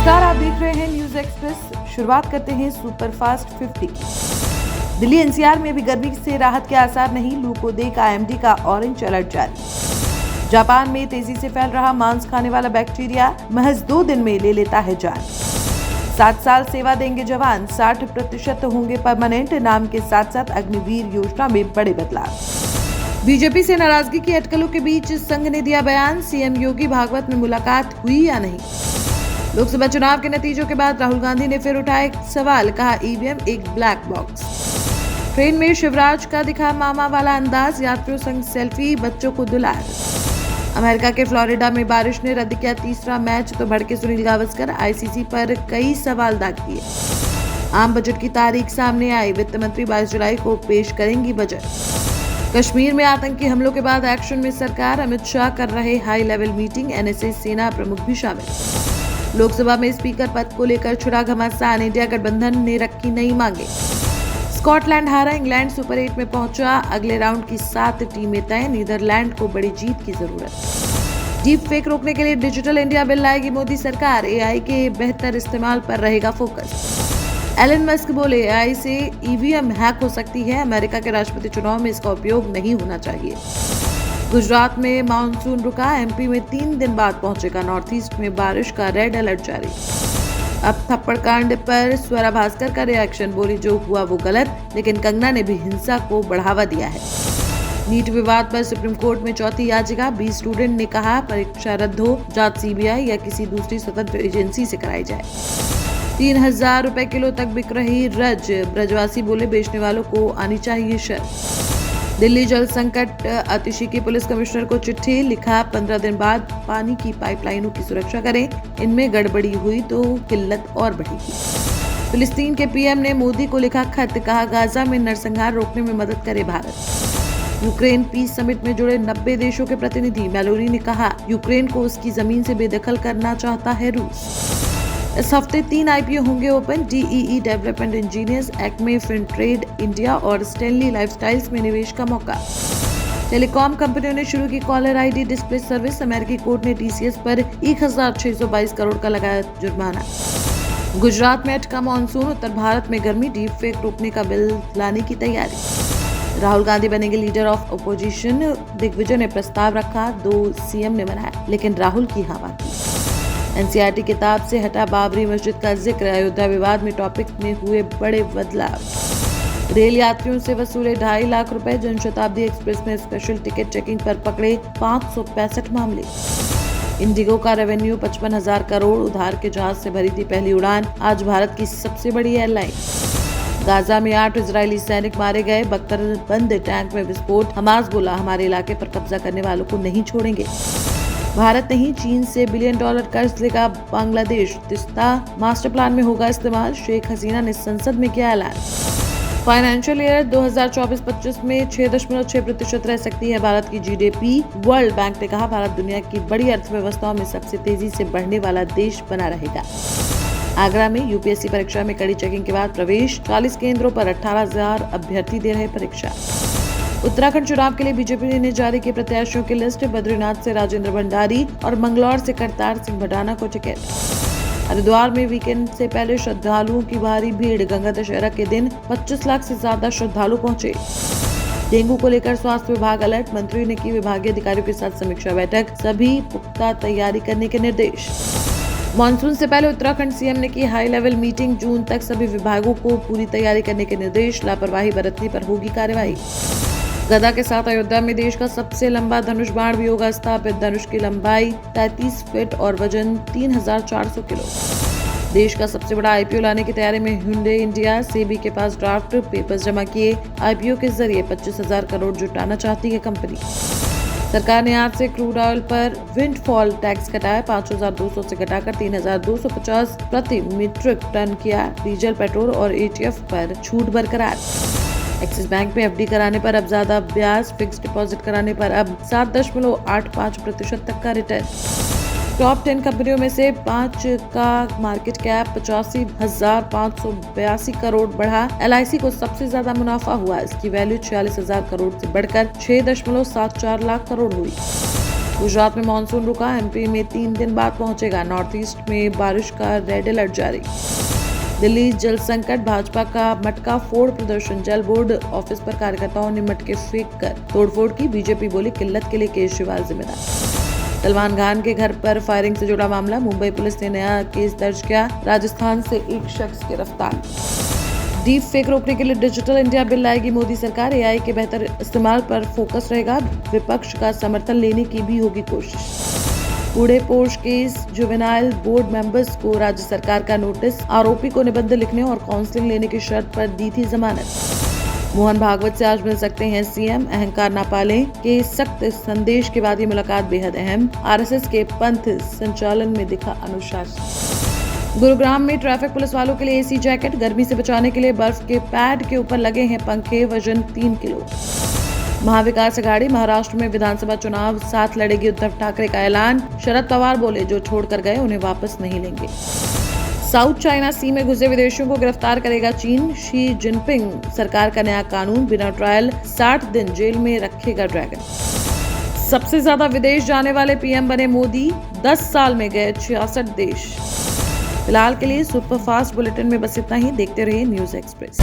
नमस्कार, आप देख रहे हैं न्यूज एक्सप्रेस। शुरुआत करते हैं सुपरफास्ट 50। दिल्ली एनसीआर में भी गर्मी से राहत के आसार नहीं, लू को देख आईएमडी का ऑरेंज अलर्ट जारी। जापान में तेजी से फैल रहा मांस खाने वाला बैक्टीरिया महज 2 दिन में ले लेता है जान। 7 साल सेवा देंगे जवान, 60% होंगे परमानेंट। नाम के साथ साथ अग्निवीर योजना में बड़े बदलाव। बीजेपी से नाराजगी की अटकलों के बीच संघ ने दिया बयान, सीएम योगी भागवत में मुलाकात हुई या नहीं। लोकसभा चुनाव के नतीजों के बाद राहुल गांधी ने फिर उठाया सवाल, कहा ईवीएम एक ब्लैक बॉक्स। ट्रेन में शिवराज का दिखा मामा वाला अंदाज, यात्रियों संग सेल्फी, बच्चों को दुलार। अमेरिका के फ्लोरिडा में बारिश ने रद्द किया तीसरा मैच, तो भड़के सुनील गावस्कर, आईसीसी पर कई सवाल दाग दिए। आम बजट की तारीख सामने आई, वित्त मंत्री 22 जुलाई को पेश करेंगी बजट। कश्मीर में आतंकी हमलों के बाद एक्शन में सरकार, अमित शाह कर रहे हाई लेवल मीटिंग, एनएसए सेना प्रमुख भी शामिल। लोकसभा में स्पीकर पद को लेकर छिड़ा घमासान, इंडिया गठबंधन ने रखी नई मांगे। स्कॉटलैंड हारा, इंग्लैंड सुपर 8 में पहुंचा, अगले राउंड की 7 टीमें तय, नीदरलैंड को बड़ी जीत की जरूरत। डीप फेक रोकने के लिए डिजिटल इंडिया बिल लाएगी मोदी सरकार, एआई के बेहतर इस्तेमाल पर रहेगा फोकस। एलन मस्क बोले, एआई से ईवीएम हैक हो सकती है, अमेरिका के राष्ट्रपति चुनाव में इसका उपयोग नहीं होना चाहिए। गुजरात में मानसून रुका, एमपी में 3 दिन बाद पहुंचेगा, नॉर्थ ईस्ट में बारिश का रेड अलर्ट जारी। अब थप्पड़ कांड पर स्वरा भास्कर का रिएक्शन, बोली जो हुआ वो गलत, लेकिन कंगना ने भी हिंसा को बढ़ावा दिया है। नीट विवाद पर सुप्रीम कोर्ट में चौथी याचिका, 20 स्टूडेंट ने कहा परीक्षा रद्द हो, जांच सीबीआई या किसी दूसरी स्वतंत्र एजेंसी से कराई जाए। 3000 रुपए किलो तक बिक रही रज, ब्रजवासी बोले बेचने वालों को आनी चाहिए शर्म। दिल्ली जल संकट, अतिशी पुलिस कमिश्नर को चिट्ठी, लिखा 15 दिन बाद पानी की पाइपलाइनों की सुरक्षा करें, इनमें गड़बड़ी हुई तो किल्लत और बढ़ेगी। फिलिस्तीन के पीएम ने मोदी को लिखा खत, कहा गाजा में नरसंहार रोकने में मदद करे भारत। यूक्रेन पीस समिट में जुड़े 90 देशों के प्रतिनिधि, मेलोनी ने कहा यूक्रेन को उसकी जमीन से बेदखल करना चाहता है रूस। इस हफ्ते 3 आईपीओ होंगे open, DEE development engineers, Acme Fintrade India और स्टैनली लाइफस्टाइल्स में निवेश का मौका। टेलीकॉम कंपनियों ने शुरू की कॉलर आईडी डिस्प्ले सर्विस, अमेरिकी कोर्ट ने टीसीएस पर 1622 करोड़ का लगाया जुर्माना। गुजरात में अटका मानसून, उत्तर भारत में गर्मी, डीप फेक रोकने का बिल लाने की तैयारी। राहुल गांधी बनेंगे लीडर ऑफ अपोजिशन, दिग्विजय ने प्रस्ताव रखा, 2 सीएम ने मनाया, लेकिन राहुल की हवा की। एनसीईआरटी किताब से हटा बाबरी मस्जिद का जिक्र, अयोध्या विवाद में टॉपिक में हुए बड़े बदलाव। रेल यात्रियों से वसूले 2.5 लाख रुपए, जनशताब्दी एक्सप्रेस में स्पेशल टिकट चेकिंग पर पकड़े 565 मामले। इंडिगो का रेवेन्यू 55,000 करोड़, उधार के जहाज से भरी थी पहली उड़ान, आज भारत की सबसे बड़ी एयरलाइन। गाजा में 8 इजरायली सैनिक मारे गए, बख्तरबंद टैंक में विस्फोट, हमास बोला हमारे इलाके पर कब्जा करने वालों को नहीं छोड़ेंगे। भारत नहीं, चीन से $1 बिलियन कर्ज लेगा बांग्लादेश, तिस्ता मास्टर प्लान में होगा इस्तेमाल, शेख हसीना ने संसद में किया ऐलान। फाइनेंशियल ईयर 2024-25 में 6.6% रह सकती है भारत की जीडीपी, वर्ल्ड बैंक ने कहा भारत दुनिया की बड़ी अर्थव्यवस्थाओं में सबसे तेजी से बढ़ने वाला देश बना रहेगा। आगरा में यूपीएससी परीक्षा में कड़ी चेकिंग के बाद प्रवेश, 40 केंद्रों पर 18,000 अभ्यर्थी दे रहे परीक्षा। उत्तराखंड चुनाव के लिए बीजेपी ने जारी की प्रत्याशियों की लिस्ट, बद्रीनाथ से राजेंद्र भंडारी और मंगलौर से करतार सिंह भडाना को टिकट। हरिद्वार में वीकेंड से पहले श्रद्धालुओं की भारी भीड़, गंगा दशहरा के दिन 25 लाख से ज्यादा श्रद्धालु पहुंचे। डेंगू को लेकर स्वास्थ्य विभाग अलर्ट, मंत्री ने की विभागीय अधिकारियों के साथ समीक्षा बैठक, सभी पुख्ता तैयारी करने के निर्देश। मानसून से पहले उत्तराखंड सीएम ने की हाई लेवल मीटिंग, जून तक सभी विभागों को पूरी तैयारी करने के निर्देश, लापरवाही बरतने पर होगी कार्रवाई। गदा के साथ अयोध्या में देश का सबसे लंबा धनुष बाण भी होगा स्थापित, धनुष की लंबाई 33 फीट और वजन 3,400 किलो। देश का सबसे बड़ा आईपीओ लाने की तैयारी में hyundai इंडिया, सेबी के पास ड्राफ्ट पेपर्स जमा किए, आईपीओ के जरिए 25,000 करोड़ जुटाना चाहती है कंपनी। सरकार ने आज से क्रूड ऑयल पर विंडफॉल टैक्स घटाया, 5,200 से घटाकर 3,250 प्रति मीट्रिक टन किया। डीजल, पेट्रोल और एटीएफ पर छूट बरकरार। एक्सिस बैंक में एफडी कराने पर अब ज्यादा ब्याज, फिक्स डिपॉजिट कराने पर अब 7.85% तक का रिटर्न। टॉप 10 कंपनियों में से 5 का मार्केट कैप 85,582 करोड़ बढ़ा। एलआईसी को सबसे ज्यादा मुनाफा हुआ, इसकी वैल्यू 46,000 करोड़ से बढ़कर 6.74 लाख करोड़ हुई। गुजरात में मानसून रुका, एमपी में 3 दिन बाद पहुंचेगा। नॉर्थ ईस्ट में बारिश का रेड अलर्ट जारी। दिल्ली जल संकट, भाजपा का मटका फोड़ प्रदर्शन। जल बोर्ड ऑफिस पर कार्यकर्ताओं ने मटके फेंक कर तोड़फोड़ की। बीजेपी बोली किल्लत के लिए केजरीवाल जिम्मेदार। सलमान खान के घर पर फायरिंग से जुड़ा मामला, मुंबई पुलिस ने नया केस दर्ज किया। राजस्थान से एक शख्स गिरफ्तार। डीप फेक रोकने के लिए डिजिटल इंडिया बिल लाएगी मोदी सरकार। एआई के बेहतर इस्तेमाल पर फोकस रहेगा। विपक्ष का समर्थन लेने की भी होगी कोशिश। Pune Porsche case, juvenile board members को राज्य सरकार का नोटिस। आरोपी को निबंध लिखने और काउंसलिंग लेने की शर्त पर दी थी जमानत। मोहन भागवत से आज मिल सकते हैं सीएम। अहंकार ना पालें के सख्त संदेश के बाद ये मुलाकात बेहद अहम। आरएसएस के पंथ संचालन में दिखा अनुशासन। गुरुग्राम में ट्रैफिक पुलिस वालों के लिए एसी जैकेट। गर्मी से बचाने के लिए बर्फ के पैड के ऊपर लगे हैं पंखे। वजन 3 किलो। महाविकास अघाड़ी, महाराष्ट्र में विधानसभा चुनाव साथ लड़ेगी उद्धव ठाकरे का ऐलान। शरद पवार बोले जो छोड़कर गए उन्हें वापस नहीं लेंगे। साउथ चाइना सी में घुसे विदेशियों को गिरफ्तार करेगा चीन। शी जिनपिंग सरकार का नया कानून, बिना ट्रायल 60 दिन जेल में रखेगा ड्रैगन। सबसे ज्यादा विदेश जाने वाले पीएम बने मोदी, 10 साल में गए 66 देश। फिलहाल के लिए सुपरफास्ट बुलेटिन में बस इतना ही। देखते रहिए न्यूज एक्सप्रेस।